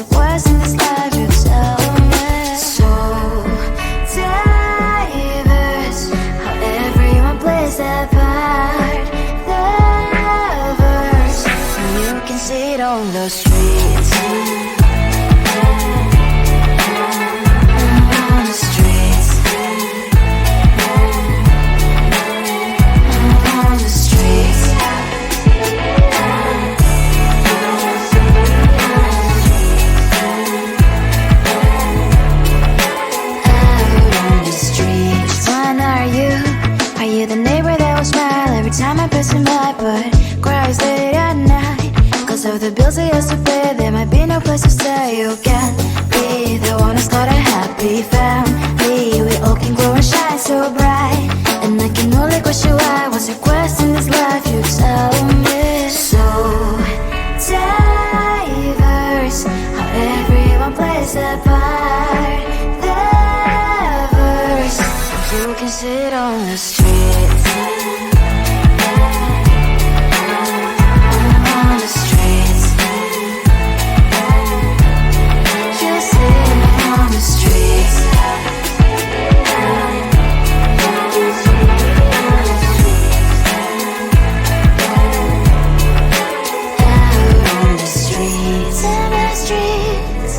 it was in this life, you tell me. So diverse, how everyone plays their part. Their verse, and you can see it on the streets. On the streets. On the streets. The neighbor that will smile every time I pass him by, but cries late at night. Cause of the bills he has to pay, there might be no place to stay. You can't be the one who's got a happy family. We all can glow and shine so bright, and I can only question why. What's your quest in this life, you tell me. So diverse, how everyone plays their part. Their verse, you can sit on the street. On the streets. You sit on the streets. Out on the streets. In the streets.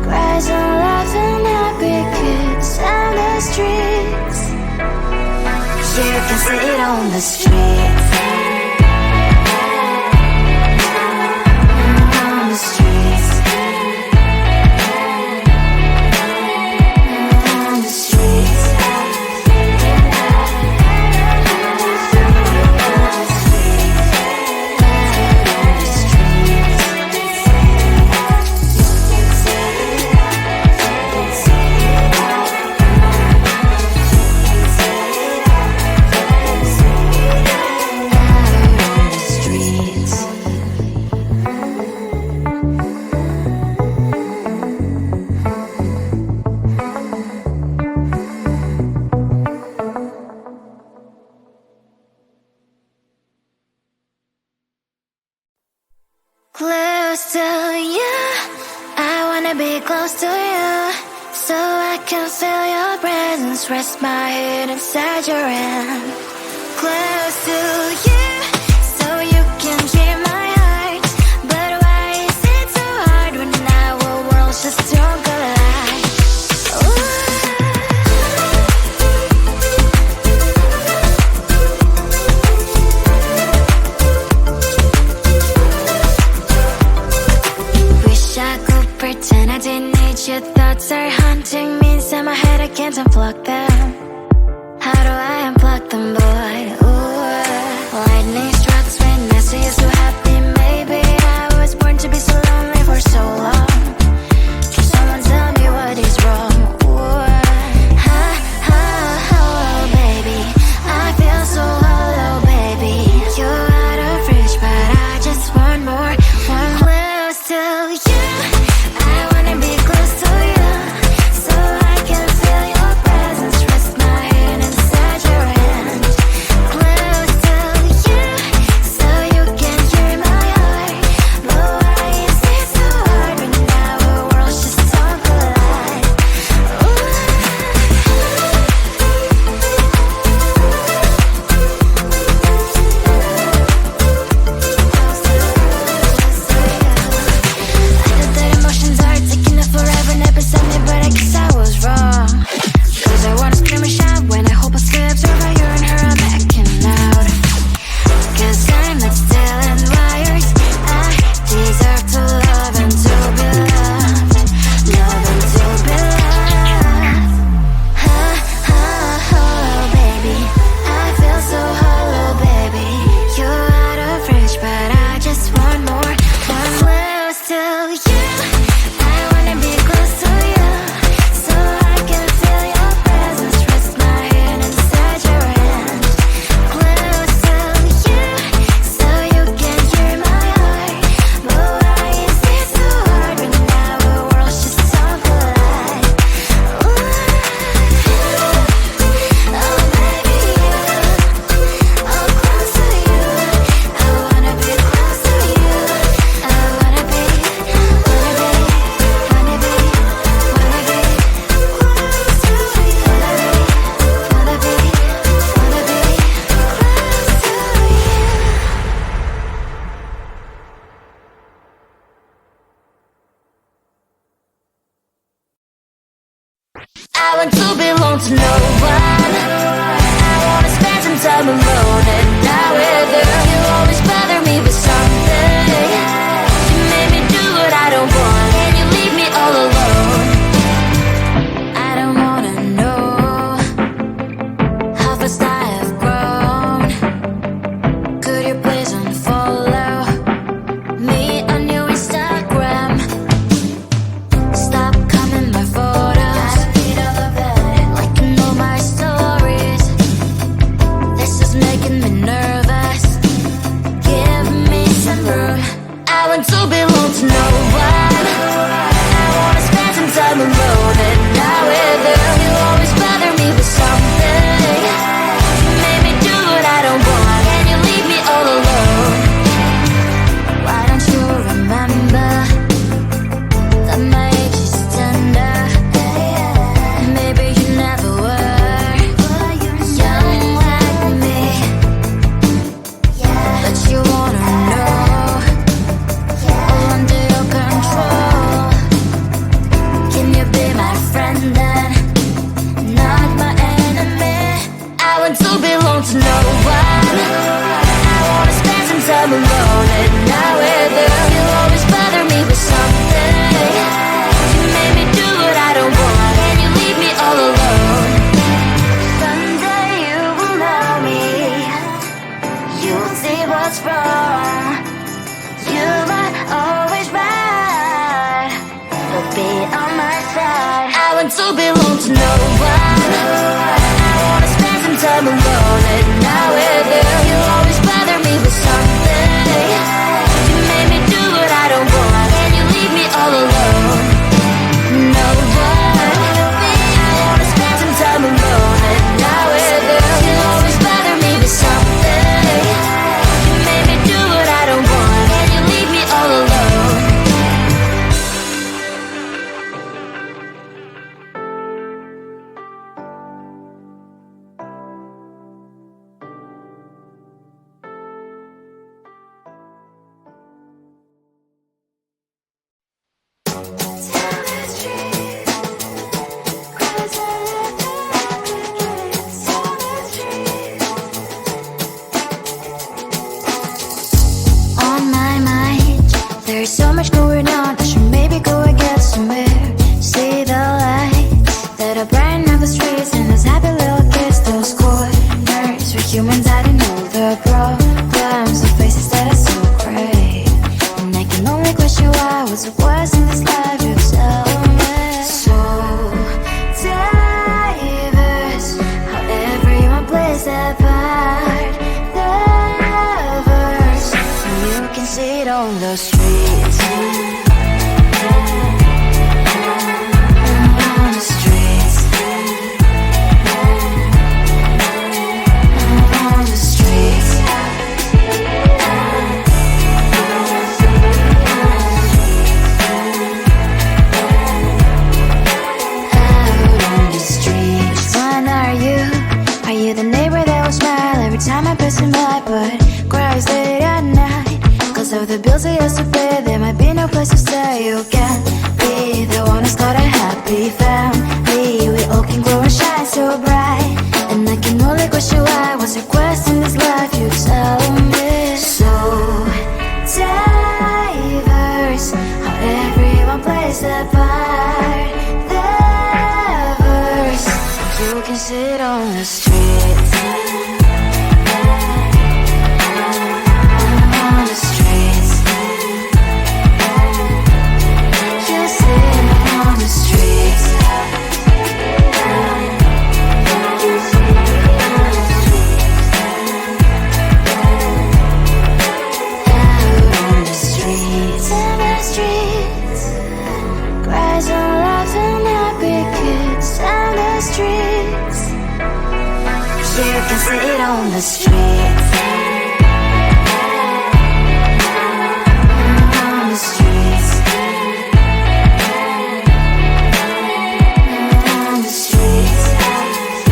Cries and laughing, happy kids. On the streets. You can see it on the streets. On the streets. On the streets. Close to you, I wanna be close to you, so I can feel your presence, rest my head inside your hand. Close to you, so you can hear my heart. But why is it so hard when our worlds just don't collide? Pretend I didn't need your thoughts are haunting me inside my head, I can't unplug them. How do I unplug them, boy? Ooh, lightning strikes when I see you so happy. Maybe I was born to be so lonely for so long. Can someone tell me what is wrong? Ooh, oh, baby, I feel so hollow, baby. You're out of reach, but I just want more. One close to you. I want to belong to no one. I wanna spend some time alone and not with you. You always bother me with something. You made me do what I don't want, and you leave me all alone. I don't wanna know how fast I have grown. Could you please unfollow me on your Instagram? Stop coming my photos. I need all of that, liking all my stories. This is making me nervous. Give me some room. I want to belong to no one. I wanna spend some time alone and not with you. You always bother me with something. You made me do what I don't want, and you leave me all alone. Why don't you remember that my age is tender? Maybe you never were young like me, but you wanna know all under your control. Can you be my friend then, not my enemy? I want to belong to no one. I wanna spend some time alone and not with you. You always bother me with something. You made me do what I don't want, and you leave me all alone. Someday you will know me. You'll see what's wrong. You might always right, but be on my side. I want to belong to no one. I wanna spend some time alone and not with you. You always bother me with something. You made me do what I don't want, and you leave me all alone. No one. I wanna spend some time alone and not with you. You always bother me with something. You made me do what I don't want, and you leave me all alone. On my mind, there's so much going on. I should maybe go and get some air. See the lights that are brighten up the streets, and those happy little kids, those corners where humans hiding all the problems, the faces that are so great. And I can only question why was it worse in this life. You tell me. So diverse, how everyone plays their part. Diverse, you can see it on the streets. On the streets. On the streets. Out on the streets. One are you? Are you the neighbor that will smile every time I pass him by, but cries late at night? Cause of the bills I used to pay, there might be no place to stay. You can't be the one who's got a happy family. We all can glow and shine so bright, and I can only question why. What's your quest in this life? You tell me. So diverse, how everyone plays their part. Diverse, you can sit on the streets. On the streets. You sit on the streets. Out on the streets. In the streets. Cries and laughing happy kids. On the streets. You can sit on the streets. On the streets. On the streets. On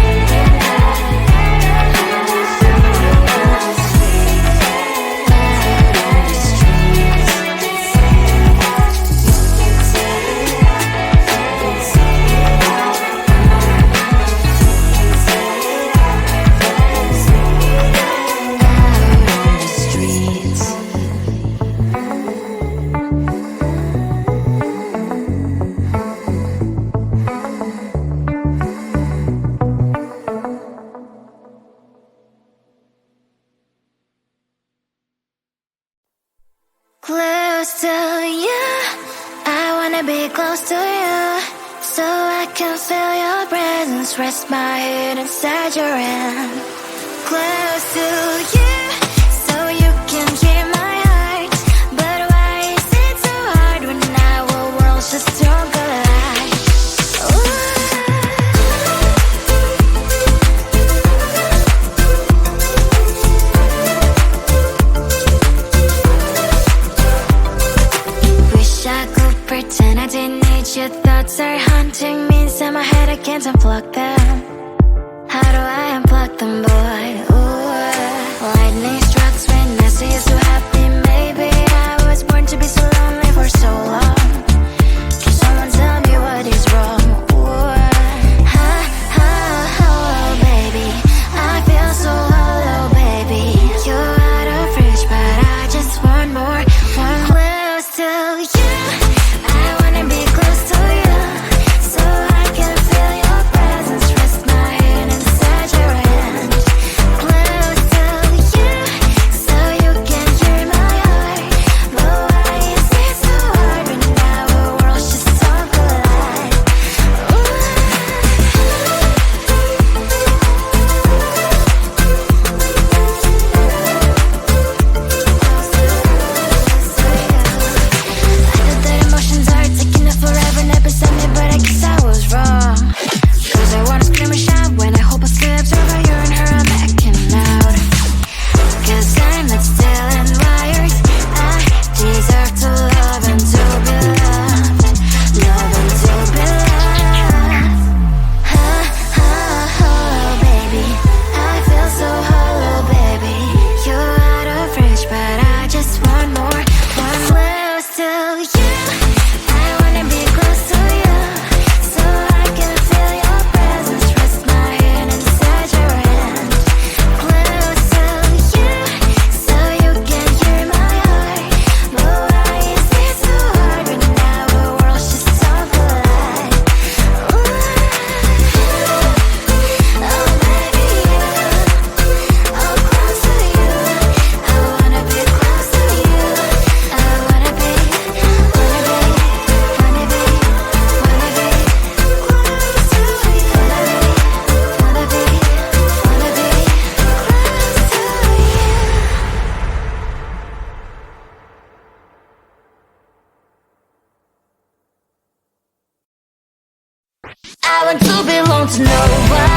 wanna be close to you, so I can feel your presence. Rest my head inside your hand. Close to you, so you can hear my heart. But why is it so hard when our worlds just don't collide? Wish I could pretend I didn't need your thoughts are haunting me inside my head. I can't unplug them. How do I unplug them, boy? Ooh, lightning strikes when I see you so happy. Maybe I was born to be so lonely for so long. Can someone tell me what is wrong? Ooh, ha, ha, oh, baby, I feel so hollow, baby. You're out of reach, but I just want more, want close to you. I wanna be close to you, so I can feel your presence. Rest my head inside your hand. Close to you, so you can hear my heart. But why is it so hard when our worlds just don't collide? I know that emotions are taking up forever, never send me, but I guess I was wrong. Cause I wanna scream and shout when I hope I still observe how you and her are backing out. Cause I'm not still in wires. I deserve to love and to be loved. Love and to be loved. Ha, ha, oh, baby, I feel so hollow, baby. You're out of reach, but I just want more, want close to you. I wanna be close to you, so I can feel your presence. Rest my head inside your hand. Close to you, so you can hear my heart. But why is it so hard when our worlds just don't collide? Ooh, oh baby, oh close to you. I wanna be close to you. I wanna be, wanna be, wanna be, wanna be close to you. Wanna be, wanna be close to you. I want to belong to no one.